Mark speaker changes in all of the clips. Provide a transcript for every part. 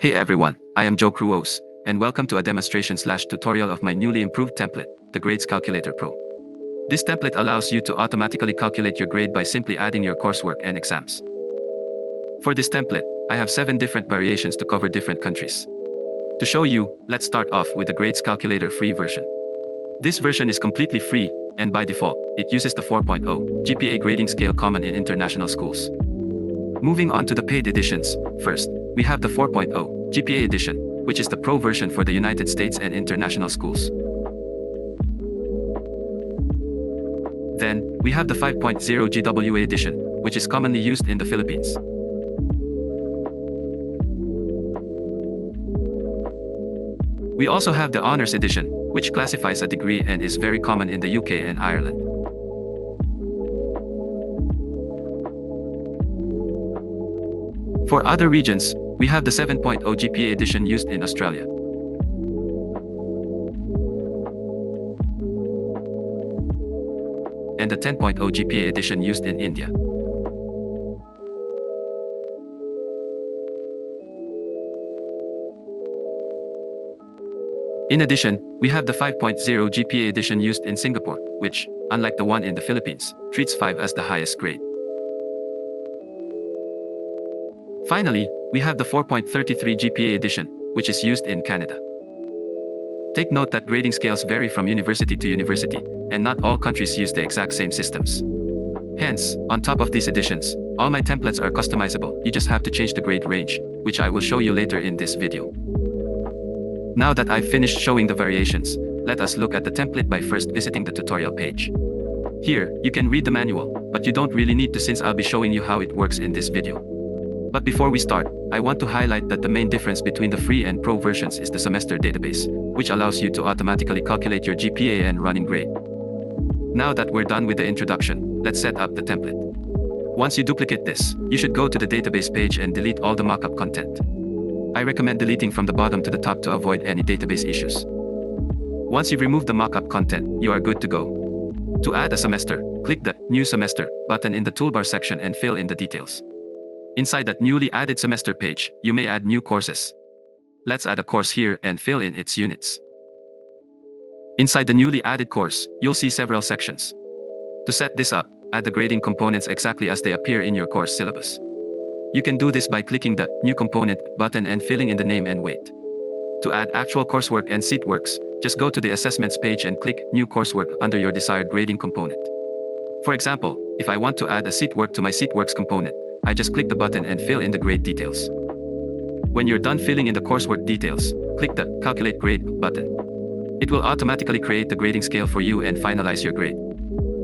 Speaker 1: Hey everyone, I am GWA, and welcome to a demonstration/tutorial of my newly improved template, the Grades Calculator Pro. This template allows you to automatically calculate your grade by simply adding your coursework and exams. For this template, I have 7 different variations to cover different countries. To show you, let's start off with the Grades Calculator free version. This version is completely free, and by default, it uses the 4.0 GPA grading scale common in international schools. Moving on to the paid editions, first, we have the 4.0 GPA Edition, which is the pro version for the United States and international schools. Then, we have the 5.0 GWA Edition, which is commonly used in the Philippines. We also have the Honors Edition, which classifies a degree and is very common in the UK and Ireland. For other regions, we have the 7.0 GPA Edition used in Australia. And the 10.0 GPA Edition used in India. In addition, we have the 5.0 GPA Edition used in Singapore, which, unlike the one in the Philippines, treats 5 as the highest grade. Finally, we have the 4.33 GPA Edition, which is used in Canada. Take note that grading scales vary from university to university, and not all countries use the exact same systems. Hence, on top of these editions, all my templates are customizable. You just have to change the grade range, which I will show you later in this video. Now that I've finished showing the variations, let us look at the template by first visiting the tutorial page. Here, you can read the manual, but you don't really need to since I'll be showing you how it works in this video. But before we start, I want to highlight that the main difference between the free and pro versions is the semester database, which allows you to automatically calculate your GPA and running grade. Now that we're done with the introduction, let's set up the template. Once you duplicate this, you should go to the database page and delete all the mockup content. I recommend deleting from the bottom to the top to avoid any database issues. Once you've removed the mockup content, you are good to go. To add a semester, click the New Semester button in the toolbar section and fill in the details. Inside that newly added semester page, you may add new courses. Let's add a course here and fill in its units. Inside the newly added course, you'll see several sections. To set this up, add the grading components exactly as they appear in your course syllabus. You can do this by clicking the New Component button and filling in the name and weight. To add actual coursework and seat works, just go to the Assessments page and click New Coursework under your desired grading component. For example, if I want to add a seat work to my seat works component, I just click the button and fill in the grade details. When you're done filling in the coursework details, click the Calculate Grade button. It will automatically create the grading scale for you and finalize your grade.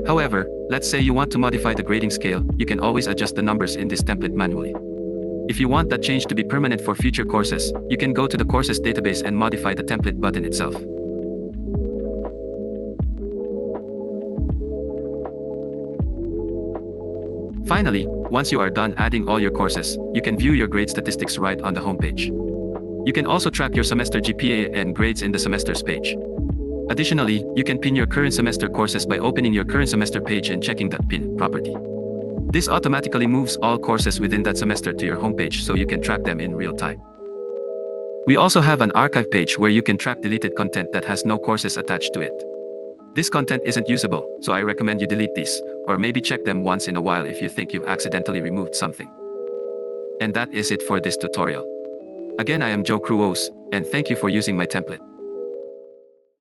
Speaker 1: However, let's say you want to modify the grading scale, you can always adjust the numbers in this template manually. If you want that change to be permanent for future courses, you can go to the courses database and modify the template button itself. Finally, once you are done adding all your courses, you can view your grade statistics right on the homepage. You can also track your semester GPA and grades in the semesters page. Additionally, you can pin your current semester courses by opening your current semester page and checking that pin property. This automatically moves all courses within that semester to your homepage so you can track them in real time. We also have an archive page where you can track deleted content that has no courses attached to it. This content isn't usable, so I recommend you delete these, or maybe check them once in a while if you think you've accidentally removed something. And that is it for this tutorial. Again, I am GWA, and thank you for using my template.